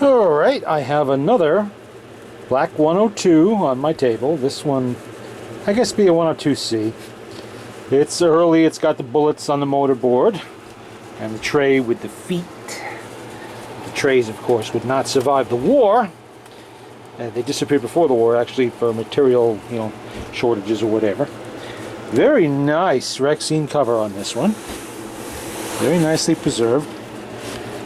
Alright, I have another black 102 on my table. This one, I guess, be a 102C. It's early, it's got the bullets on the motor board and the tray with the feet. The trays, of course, would not survive the war. They disappeared before the war, actually, for material, shortages or whatever. Very nice Rexine cover on this one. Very nicely preserved.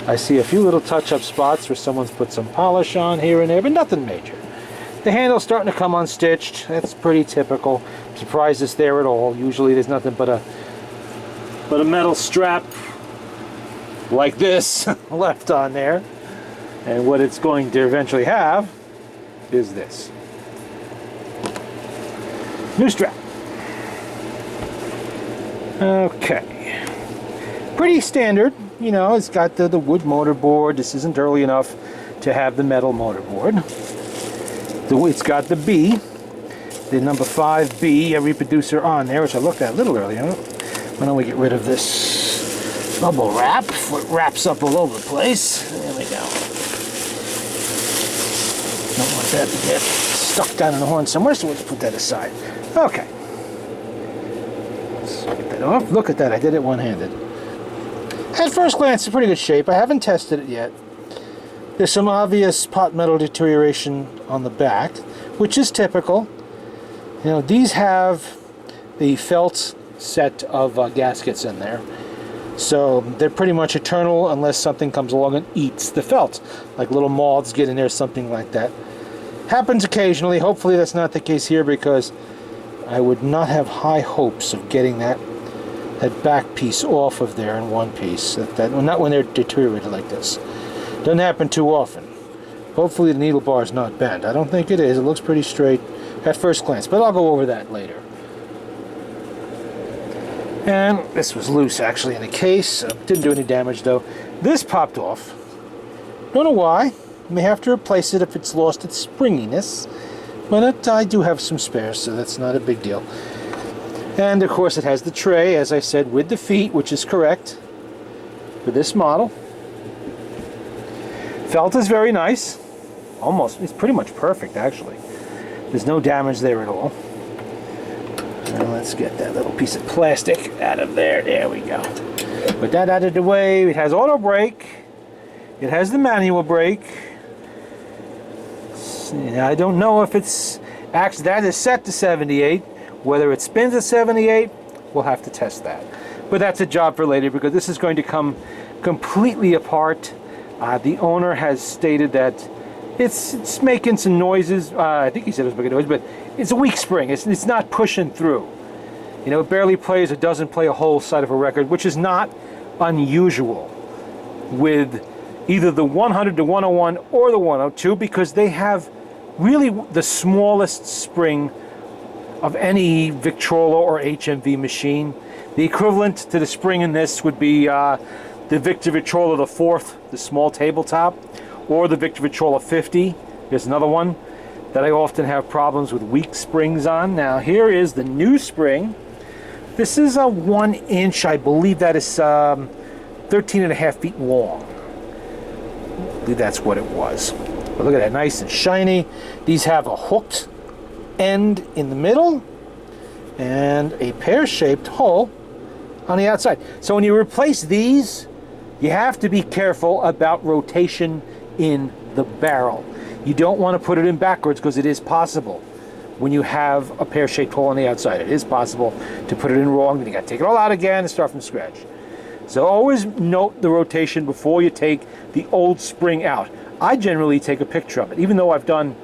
I see a few little touch-up spots where someone's put some polish on here and there, but nothing major. The handle's starting to come unstitched. That's pretty typical. I'm surprised it's there at all. Usually there's nothing but a metal strap like this left on there. And what it's going to eventually have is this. New strap. Okay. Pretty standard. It's got the wood motor board. This isn't early enough to have the metal motor board. It's got the B, the number 5B, reproducer on there, which I looked at a little earlier. Why don't we get rid of this bubble wrap before it wraps up all over the place. There we go. Don't want that to get stuck down in the horn somewhere, so let's put that aside. Okay. Let's get that off. Look at that, I did it one-handed. At first glance, it's in pretty good shape. I haven't tested it yet. There's some obvious pot metal deterioration on the back, which is typical. These have the felt set of gaskets in there. So they're pretty much eternal unless something comes along and eats the felt. Like little moths get in there, something like that. Happens occasionally. Hopefully that's not the case here, because I would not have high hopes of getting that back piece off of there in one piece. Not when they're deteriorated like this. Doesn't happen too often. Hopefully the needle bar is not bent. I don't think it is. It looks pretty straight at first glance, but I'll go over that later. And this was loose actually in the case. Didn't do any damage though. This popped off. Don't know why. May have to replace it if it's lost its springiness. But I do have some spares, so that's not a big deal. And of course it has the tray, as I said, with the feet, which is correct for this model. Felt is very nice. It's pretty much perfect actually. There's no damage there at all. Now let's get that little piece of plastic out of there. There we go. Put that out of the way. It has auto brake. It has the manual brake. I don't know if it's actually, that is set to 78. Whether it spins at 78, we'll have to test that. But that's a job for later, because this is going to come completely apart. The owner has stated that it's making some noises. I think he said it was making noise, but it's a weak spring. It's not pushing through. It barely plays or doesn't play a whole side of a record, which is not unusual with either the 100, the 101, or the 102, because they have really the smallest spring of any Victrola or HMV machine. The equivalent to the spring in this would be the Victor Victrola the 4th, the small tabletop, or the Victor Victrola 50. Here's another one that I often have problems with weak springs on. Now here is the new spring. This is a 1 inch, I believe that is 13 and a half feet long. I believe that's what it was. But look at that, nice and shiny. These have a hooked end in the middle and a pear-shaped hole on the outside. So when you replace these, you have to be careful about rotation in the barrel. You don't want to put it in backwards, because it is possible when you have a pear-shaped hole on the outside. It is possible to put it in wrong, then you got to take it all out again and start from scratch. So always note the rotation before you take the old spring out. I generally take a picture of it. Even though I've done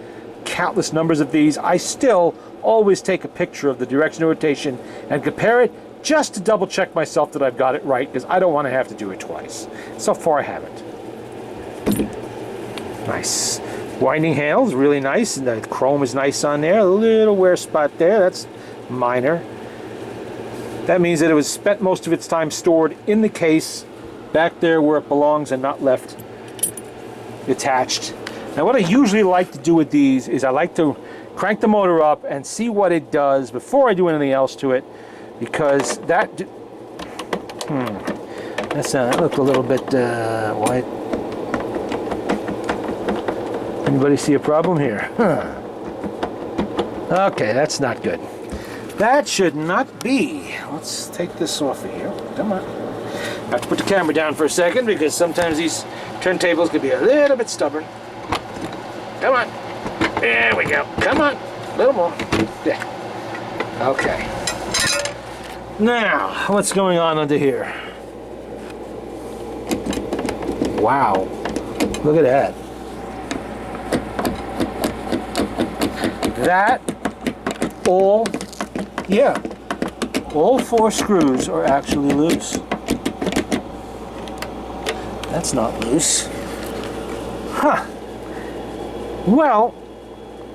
countless numbers of these, I still always take a picture of the direction of rotation and compare it, just to double check myself that I've got it right, because I don't want to have to do it twice. So far I haven't. Nice. Winding handles, really nice, and the chrome is nice on there. A little wear spot there, that's minor. That means that it was spent most of its time stored in the case, back there where it belongs, and not left attached. Now what I usually like to do with these is I like to crank the motor up and see what it does before I do anything else to it, because that that looked a little bit white. Anybody see a problem here? Huh. Okay, that's not good. That should not be. Let's take this off of here. Come on. I have to put the camera down for a second because sometimes these turntables can be a little bit stubborn. Come on. There we go. Come on. A little more. Yeah. Okay. Now, what's going on under here? Wow. Look at that. That all 4 screws are actually loose. That's not loose. Huh. Well,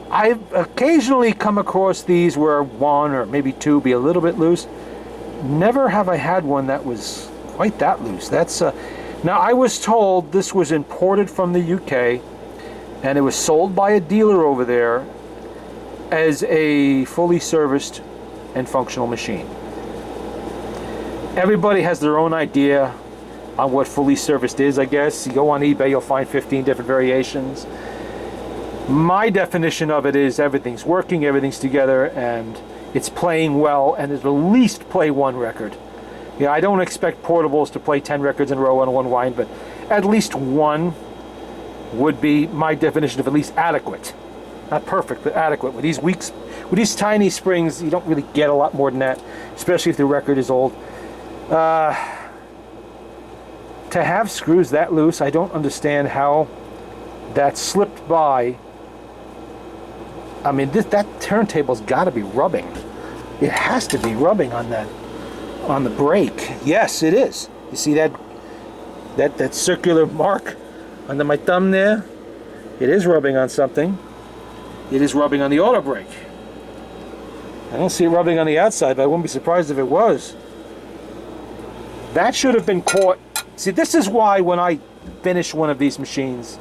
I've occasionally come across these where 1 or maybe 2 be a little bit loose. Never have I had one that was quite that loose. That's now I was told this was imported from the UK and it was sold by a dealer over there as a fully serviced and functional machine. Everybody has their own idea on what fully serviced is, I guess. You go on eBay, you'll find 15 different variations. My definition of it is everything's working, everything's together, and it's playing well, and it'll at least play 1 record. Yeah, I don't expect portables to play 10 records in a row on 1 wind, but at least 1 would be my definition of at least adequate. Not perfect, but adequate. With these tiny springs, you don't really get a lot more than that, especially if the record is old. To have screws that loose, I don't understand how that slipped by. I mean, that turntable's got to be rubbing. It has to be rubbing on the brake. Yes, it is. You see that circular mark under my thumb there? It is rubbing on something. It is rubbing on the auto brake. I don't see it rubbing on the outside, but I wouldn't be surprised if it was. That should have been caught. See, this is why when I finish one of these machines,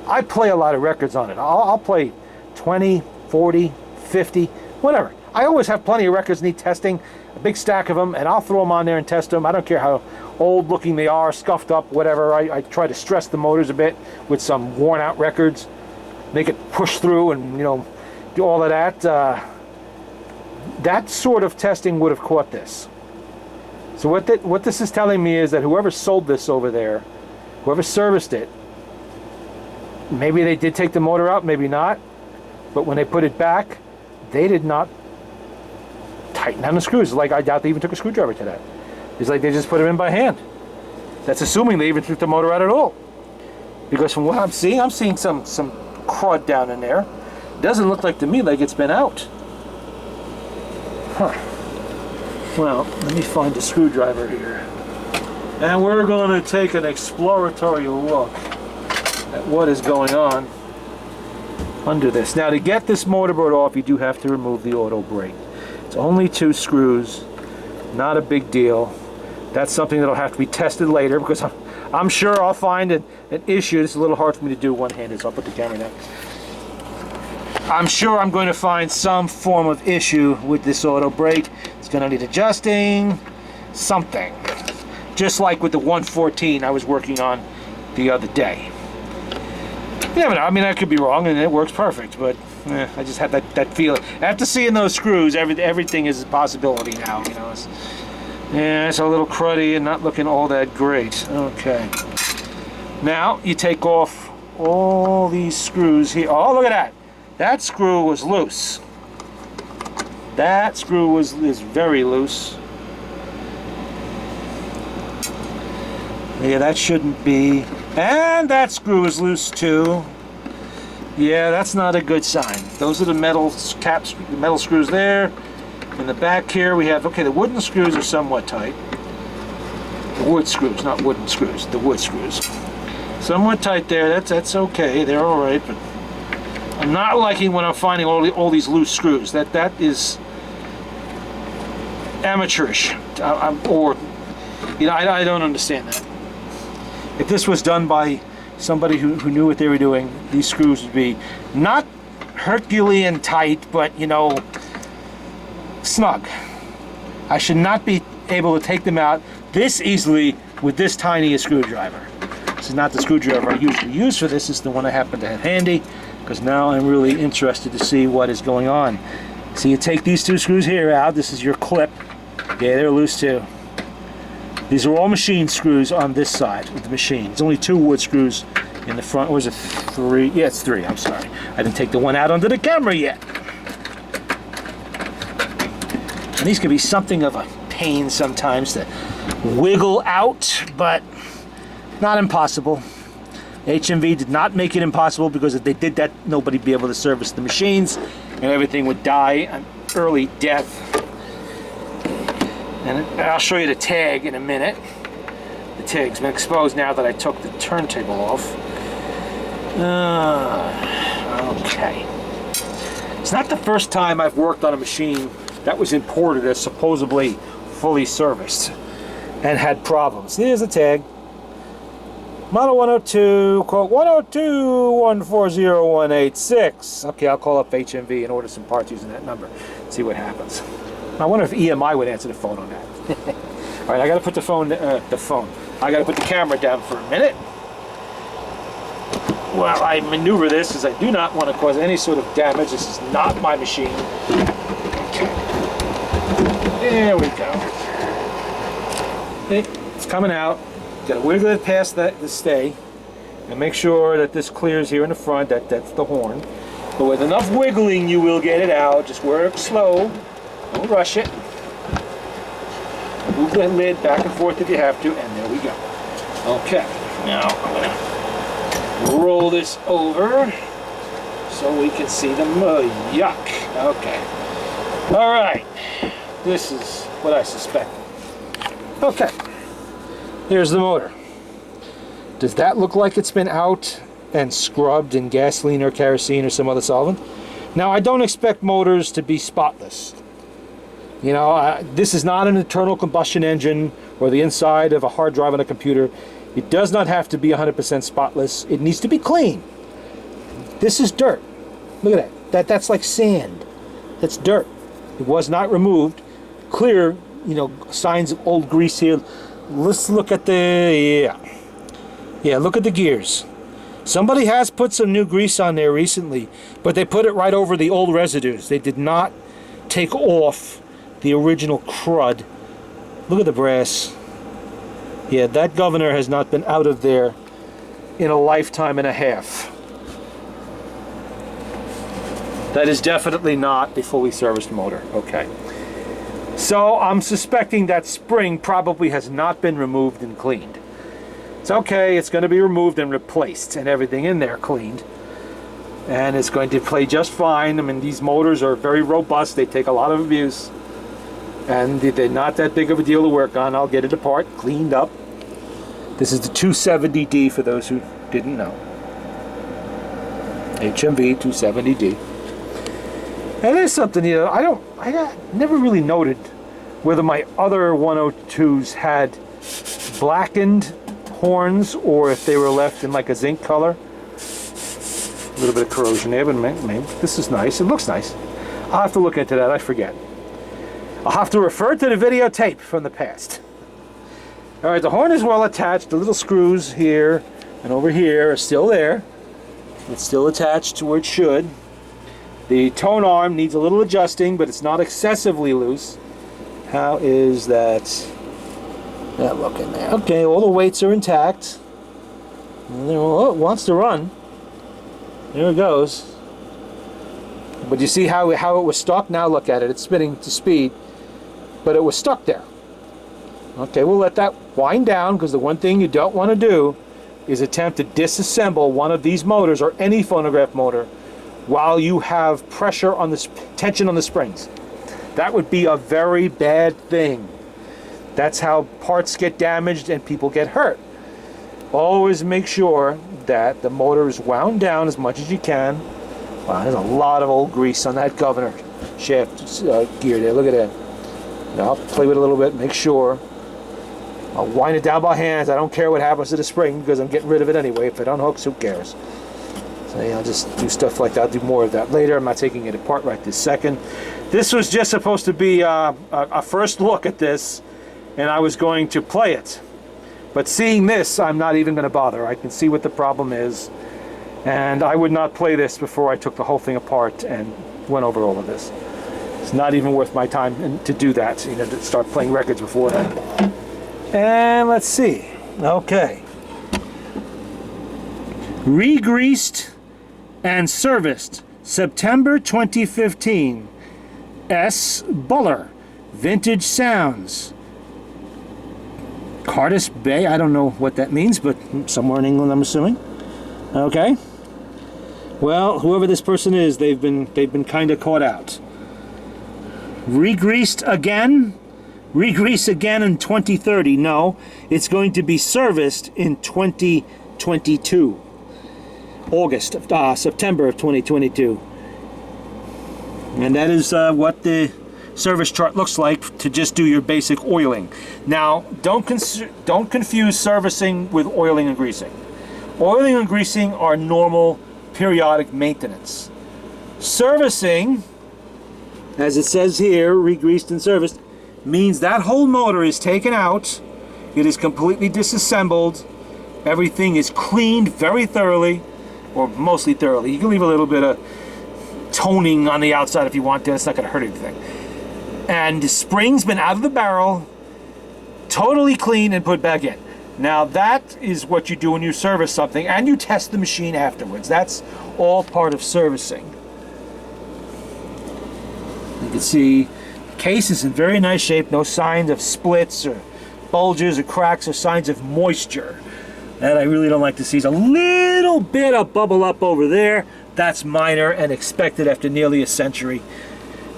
I play a lot of records on it. I'll play 20, 40, 50, whatever. I always have plenty of records need testing, a big stack of them, and I'll throw them on there and test them. I don't care how old looking they are, scuffed up, whatever. I try to stress the motors a bit with some worn out records, make it push through and, do all of that. That sort of testing would have caught this. So what this is telling me is that whoever sold this over there, whoever serviced it, maybe they did take the motor out, maybe not, but when they put it back, they did not tighten down the screws. Like, I doubt they even took a screwdriver to that. It's like they just put them in by hand. That's assuming they even took the motor out at all. Because from what I'm seeing some crud down in there. Doesn't look like to me like it's been out. Huh. Well, let me find a screwdriver here. And we're going to take an exploratory look at what is going on under this. Now, to get this motorboard off, you do have to remove the auto brake. It's only 2 screws, not a big deal. That's something that'll have to be tested later because I'm sure I'll find an issue. It's a little hard for me to do one-handed, so I'll put the camera down. I'm sure I'm going to find some form of issue with this auto brake. It's going to need adjusting, something. Just like with the 114 I was working on the other day. You never know. I mean, I could be wrong and it works perfect, but I just had that feeling. After seeing those screws, everything is a possibility now. It's a little cruddy and not looking all that great. Okay. Now, you take off all these screws here. Oh, look at that. That screw was loose. That screw is very loose. Yeah, that shouldn't be. And that screw is loose too. Yeah, that's not a good sign. Those are the metal caps, the metal screws there. In the back here we have, okay, the wooden screws are somewhat tight. The wood screws, not wooden screws, the wood screws. Somewhat tight there, that's okay, they're all right, but I'm not liking when I'm finding all these loose screws. That is amateurish, I don't understand that. If this was done by somebody who knew what they were doing, these screws would be not Herculean tight, but snug. I should not be able to take them out this easily with this tiny a screwdriver. This is not the screwdriver I usually use for this. This is the one I happen to have handy, because now I'm really interested to see what is going on. So you take these two screws here out. This is your clip. Yeah, they're loose too. These are all machine screws on this side of the machine. There's only 2 wood screws in the front. Or is it 3? Yeah, it's 3. I'm sorry. I didn't take the one out onto the camera yet. And these can be something of a pain sometimes to wiggle out, but not impossible. HMV did not make it impossible, because if they did that, nobody would be able to service the machines and everything would die an early death. And I'll show you the tag in a minute. The tag's been exposed now that I took the turntable off. Okay. It's not the first time I've worked on a machine that was imported as supposedly fully serviced and had problems. Here's the tag. Model 102, quote 102-140-186. Okay, I'll call up HMV and order some parts using that number. See what happens. I wonder if EMI would answer the phone on that. All right, I got to put the phone. I got to put the camera down for a minute. While I maneuver this, because I do not want to cause any sort of damage. This is not my machine. Okay. There we go. Okay, it's coming out. Got to wiggle it past the stay, and make sure that this clears here in the front. That's the horn. But with enough wiggling, you will get it out. Just work slow. Don't rush it. Move the lid back and forth if you have to, and there we go. Okay, now I'm going to roll this over so we can see the mud. Yuck. Okay. All right. This is what I suspected. Okay. Here's the motor. Does that look like it's been out and scrubbed in gasoline or kerosene or some other solvent? Now, I don't expect motors to be spotless. You know, this is not an internal combustion engine or the inside of a hard drive on a computer. It does not have to be 100% spotless. It needs to be clean. This is dirt. Look at that. That's like sand. That's dirt. It was not removed. Clear, you know, signs of old grease here. Let's look at the, yeah, look at the gears. Somebody has put some new grease on there recently, but they put it right over the old residues. They did not take off the original crud. Look at the brass. Yeah, that governor has not been out of there in a lifetime and a half. That is definitely not a fully serviced motor. Okay. So I'm suspecting that spring probably has not been removed and cleaned. It's okay, it's going to be removed and replaced and everything in there cleaned. And it's going to play just fine. I mean, these motors are very robust. They take a lot of abuse. And they're not that big of a deal to work on. I'll get it apart, cleaned up. This is the 270D for those who didn't know. HMV 270D. And there's something, you know, I never really noted whether my other 102s had blackened horns or if they were left in like a zinc color. A little bit of corrosion there, but maybe this is nice. It looks nice. I'll have to look into that. I forget. I'll have to refer to the videotape from the past. All right, the horn is well attached. The little screws here and over here are still there. It's still attached to where it should. The tone arm needs a little adjusting, but it's not excessively loose. How is that looking there? Okay, all the weights are intact. Oh, it wants to run. There it goes. But you see how it was stuck? Now look at it. It's spinning to speed, but it was stuck there. Okay, we'll let that wind down, because the one thing you don't want to do is attempt to disassemble one of these motors or any phonograph motor while you have pressure on the tension on the springs. That would be a very bad thing. That's how parts get damaged and people get hurt. Always make sure that the motor is wound down as much as you can. Wow, there's a lot of old grease on that governor shaft gear there. Look at that. Now I'll play with it a little bit, make sure. I'll wind it down by hand. I don't care what happens to the spring, because I'm getting rid of it anyway. If it unhooks, who cares? So yeah, I'll just do stuff like that. I'll do more of that later. I'm not taking it apart right this second. This was just supposed to be a first look at this, and I was going to play it. But seeing this, I'm not even going to bother. I can see what the problem is, and I would not play this before I took the whole thing apart and went over all of this. It's not even worth my time to do that, you know, to start playing records before that. And let's see. Okay. Re-greased and serviced September 2015. S. Buller. Vintage Sounds. Cardiff Bay, I don't know what that means, but somewhere in England, I'm assuming. Okay. Well, whoever this person is, they've been kind of caught out. Re-greased again? Re-grease again in 2030. No, it's going to be serviced in 2022. September of 2022. And that is what the service chart looks like to just do your basic oiling. Now, don't confuse servicing with oiling and greasing. Oiling and greasing are normal periodic maintenance. Servicing, as it says here, re-greased and serviced, means that whole motor is taken out, it is completely disassembled, everything is cleaned very thoroughly, or mostly thoroughly. You can leave a little bit of toning on the outside if you want to, it's not going to hurt anything. And the spring's been out of the barrel, totally clean and put back in. Now that is what you do when you service something, and you test the machine afterwards. That's all part of servicing. You can see the case is in very nice shape, no signs of splits or bulges or cracks or signs of moisture. That I really don't like to see. There's a little bit of bubble up over there. That's minor and expected after nearly a century.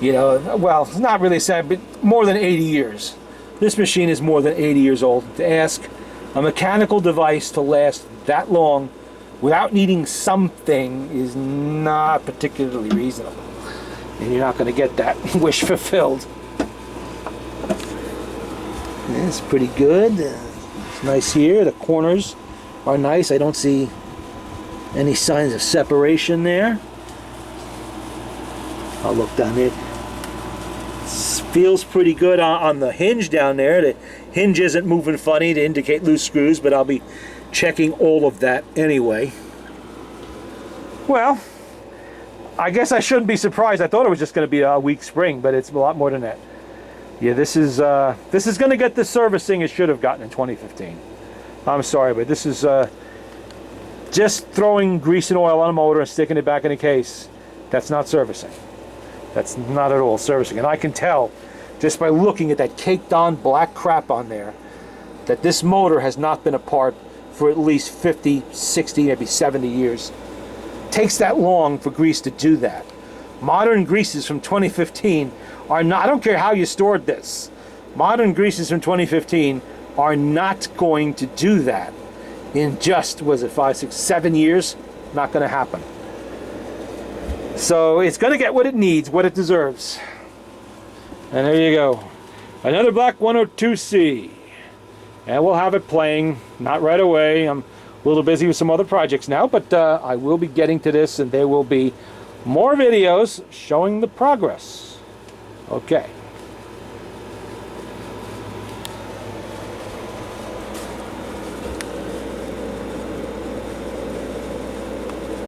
You know, well, it's not really sad, but more than 80 years. This machine is more than 80 years old. To ask a mechanical device to last that long without needing something is not particularly reasonable. And you're not going to get that wish fulfilled. It's pretty good. It's nice here. The corners are nice. I don't see any signs of separation there. I'll look down there. Feels pretty good on the hinge down there. The hinge isn't moving funny to indicate loose screws, but I'll be checking all of that anyway. Well, I guess I shouldn't be surprised. I thought it was just going to be a weak spring, but it's a lot more than that. Yeah, this is going to get the servicing it should have gotten in 2015. I'm sorry, but this is just throwing grease and oil on a motor and sticking it back in a case. That's not servicing. That's not at all servicing. And I can tell just by looking at that caked on black crap on there that this motor has not been apart for at least 50, 60, maybe 70 years. It takes that long for grease to do that. Modern greases from 2015 are not, I don't care how you stored this, modern greases from 2015 are not going to do that in just, was it 5, 6, 7 years? Not going to happen. So it's going to get what it needs, what it deserves. And there you go. Another black 102C. And we'll have it playing, not right away. I'm a little busy with some other projects now, but I will be getting to this, and there will be more videos showing the progress. Okay.